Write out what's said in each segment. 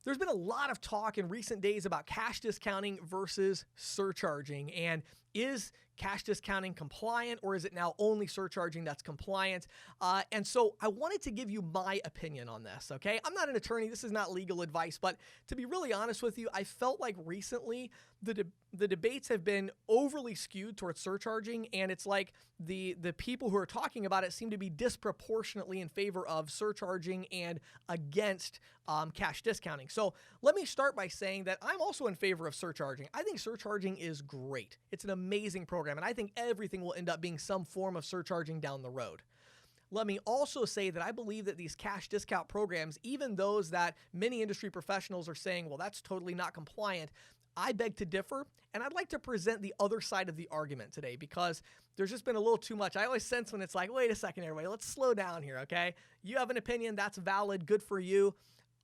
There's been a lot of talk in recent days about cash discounting versus surcharging. And is cash discounting compliant, or is it now only surcharging that's compliant? And so I wanted to give you my opinion on this, okay? I'm not an attorney. This is not legal advice. But to be really honest with you, I felt like recently the debates have been overly skewed towards surcharging. And it's like the people who are talking about it seem to be disproportionately in favor of surcharging and against cash discounting. So let me start by saying that I'm also in favor of surcharging. I think surcharging is great. It's an amazing program, and I think everything will end up being some form of surcharging down the road. Let me also say that I believe that these cash discount programs, even those that many industry professionals are saying, well, that's totally not compliant, I beg to differ, and I'd like to present the other side of the argument today because there's just been a little too much. I always sense when it's like, wait a second, everybody, let's slow down here, okay? You have an opinion, that's valid, good for you.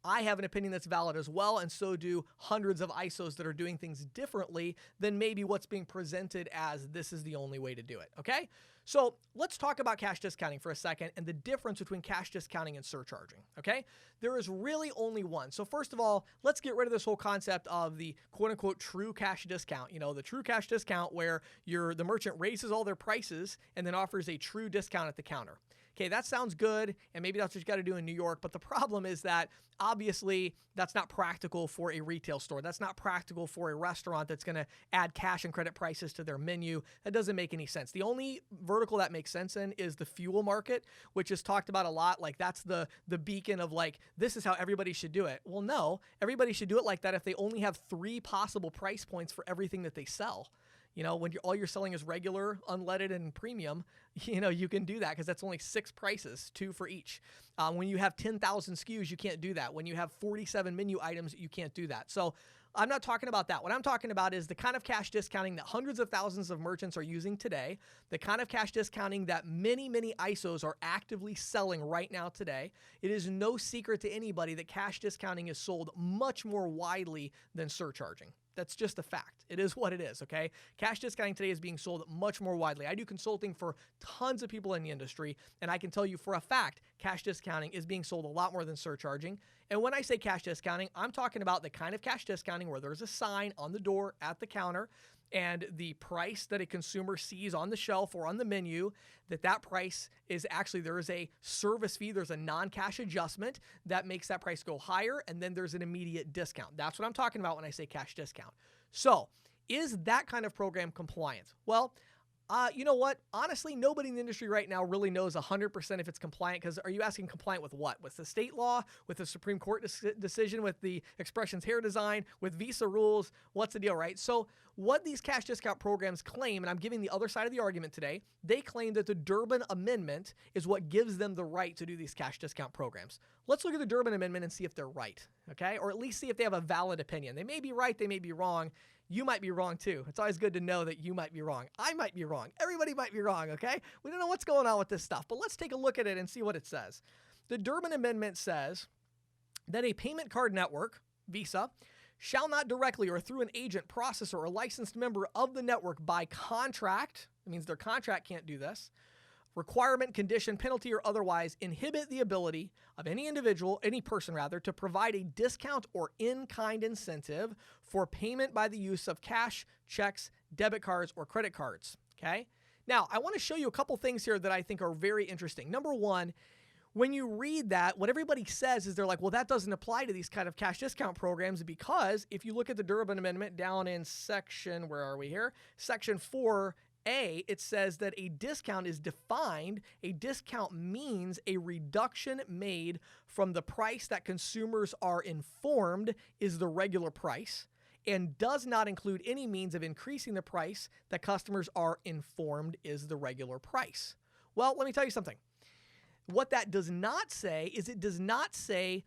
I have an opinion that's valid as well, and so do hundreds of ISOs that are doing things differently than maybe what's being presented as this is the only way to do it, okay? So let's talk about cash discounting for a second and the difference between cash discounting and surcharging, okay? There is really only one. So first of all, let's get rid of this whole concept of the quote-unquote true cash discount. You know, the true cash discount where the merchant raises all their prices and then offers a true discount at the counter. Okay, that sounds good, and maybe that's what you got to do in New York, but the problem is that obviously that's not practical for a retail store. That's not practical for a restaurant that's going to add cash and credit prices to their menu. That doesn't make any sense. The only vertical that makes sense in is the fuel market, which is talked about a lot. Like that's the beacon of like, this is how everybody should do it. Well, no, everybody should do it like that if they only have 3 possible price points for everything that they sell. You know, when all you're selling is regular, unleaded, and premium, you know, you can do that because that's only 6 prices, 2 for each. When you have 10,000 SKUs, you can't do that. When you have 47 menu items, you can't do that. So I'm not talking about that. What I'm talking about is the kind of cash discounting that hundreds of thousands of merchants are using today, the kind of cash discounting that many, many ISOs are actively selling right now today. It is no secret to anybody that cash discounting is sold much more widely than surcharging. That's just a fact. It is what it is, okay? Cash discounting today is being sold much more widely. I do consulting for tons of people in the industry, and I can tell you for a fact, cash discounting is being sold a lot more than surcharging. And when I say cash discounting, I'm talking about the kind of cash discounting where there's a sign on the door at the counter and the price that a consumer sees on the shelf or on the menu, that price is actually, there is a service fee, there's a non-cash adjustment that makes that price go higher, and then there's an immediate discount. That's what I'm talking about when I say cash discount. So, is that kind of program compliant? Well, you know what? Honestly, nobody in the industry right now really knows 100% if it's compliant, because are you asking compliant with what? With the state law, with the Supreme Court decision, with the Expressions hair design, with Visa rules? What's the deal, right? So what these cash discount programs claim, and I'm giving the other side of the argument today, they claim that the Durbin Amendment is what gives them the right to do these cash discount programs. Let's look at the Durbin Amendment and see if they're right, okay? Or at least see if they have a valid opinion. They may be right, they may be wrong. You might be wrong too. It's always good to know that you might be wrong. I might be wrong. Everybody might be wrong, okay? We don't know what's going on with this stuff, but let's take a look at it and see what it says. The Durbin Amendment says that a payment card network, Visa, shall not directly or through an agent, processor, or licensed member of the network by contract, it means their contract can't do this, requirement, condition, penalty, or otherwise inhibit the ability of any individual, any person rather, to provide a discount or in-kind incentive for payment by the use of cash, checks, debit cards, or credit cards, okay? Now, I want to show you a couple things here that I think are very interesting. Number one, when you read that, what everybody says is they're like, well, that doesn't apply to these kind of cash discount programs, because if you look at the Durbin Amendment down in section, where are we here? Section 4, it says that a discount is defined. A discount means a reduction made from the price that consumers are informed is the regular price, and does not include any means of increasing the price that customers are informed is the regular price. Well, let me tell you something. What that does not say is it does not say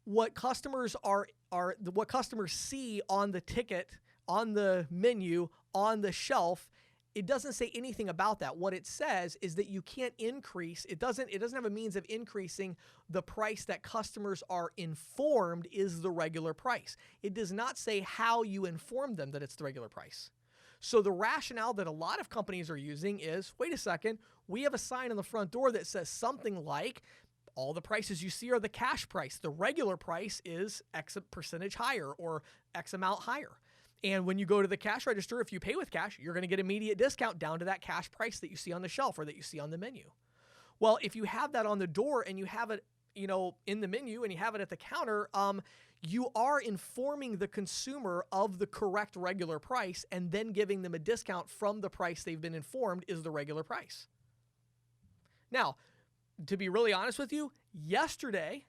what customers what customers see on the ticket, on the menu, on the shelf. It doesn't say anything about that. What it says is that you can't increase. It doesn't have a means of increasing the price that customers are informed is the regular price. It does not say how you inform them that it's the regular price. So the rationale that a lot of companies are using is, wait a second, we have a sign on the front door that says something like, all the prices you see are the cash price. The regular price is X percentage higher or X amount higher. And when you go to the cash register, if you pay with cash, you're going to get immediate discount down to that cash price that you see on the shelf or that you see on the menu. Well, if you have that on the door and you have it, in the menu and you have it at the counter, you are informing the consumer of the correct regular price and then giving them a discount from the price they've been informed is the regular price. Now, to be really honest with you, yesterday,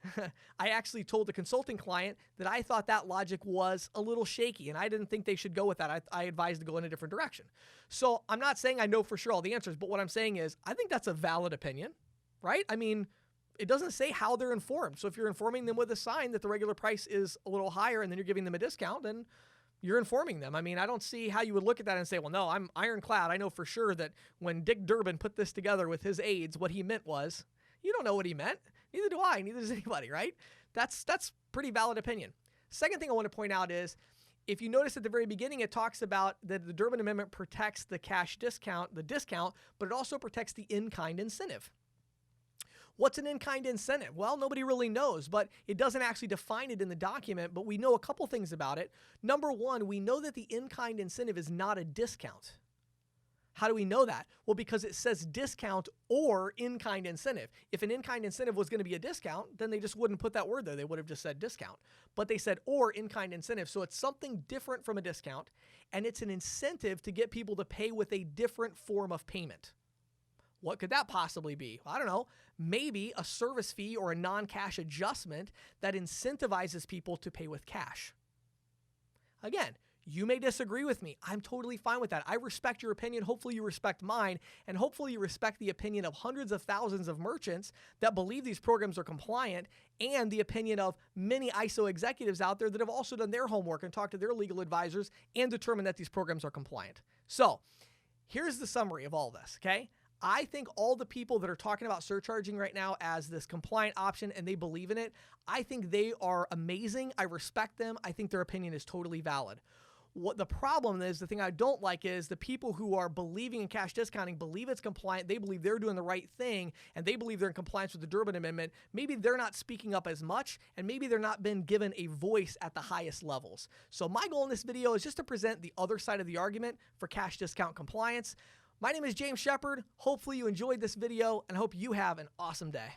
I actually told the consulting client that I thought that logic was a little shaky and I didn't think they should go with that. I advised to go in a different direction. So I'm not saying I know for sure all the answers, but what I'm saying is I think that's a valid opinion, right? I mean, it doesn't say how they're informed. So if you're informing them with a sign that the regular price is a little higher and then you're giving them a discount, then you're informing them. I mean, I don't see how you would look at that and say, well, no, I'm ironclad. I know for sure that when Dick Durbin put this together with his aides, what he meant was, you don't know what he meant. Neither do I. Neither does anybody, right? That's pretty valid opinion. Second thing I want to point out is, if you notice at the very beginning, it talks about that the Durbin Amendment protects the cash discount, but it also protects the in-kind incentive. What's an in-kind incentive? Well, nobody really knows, but it doesn't actually define it in the document, but we know a couple things about it. Number one, we know that the in-kind incentive is not a discount. How do we know that? Well, because it says discount or in-kind incentive. If an in-kind incentive was going to be a discount, then they just wouldn't put that word there. They would have just said discount. But they said or in-kind incentive. So it's something different from a discount, and it's an incentive to get people to pay with a different form of payment. What could that possibly be? I don't know. Maybe a service fee or a non-cash adjustment that incentivizes people to pay with cash. Again, you may disagree with me. I'm totally fine with that. I respect your opinion. Hopefully you respect mine, and hopefully you respect the opinion of hundreds of thousands of merchants that believe these programs are compliant, and the opinion of many ISO executives out there that have also done their homework and talked to their legal advisors and determined that these programs are compliant. So here's the summary of all this, okay? I think all the people that are talking about surcharging right now as this compliant option and they believe in it, I think they are amazing. I respect them. I think their opinion is totally valid. What the problem is, the thing I don't like is the people who are believing in cash discounting believe it's compliant, they believe they're doing the right thing, and they believe they're in compliance with the Durbin Amendment. Maybe they're not speaking up as much, and maybe they're not been given a voice at the highest levels. So my goal in this video is just to present the other side of the argument for cash discount compliance. My name is James Shepard. Hopefully you enjoyed this video, and I hope you have an awesome day.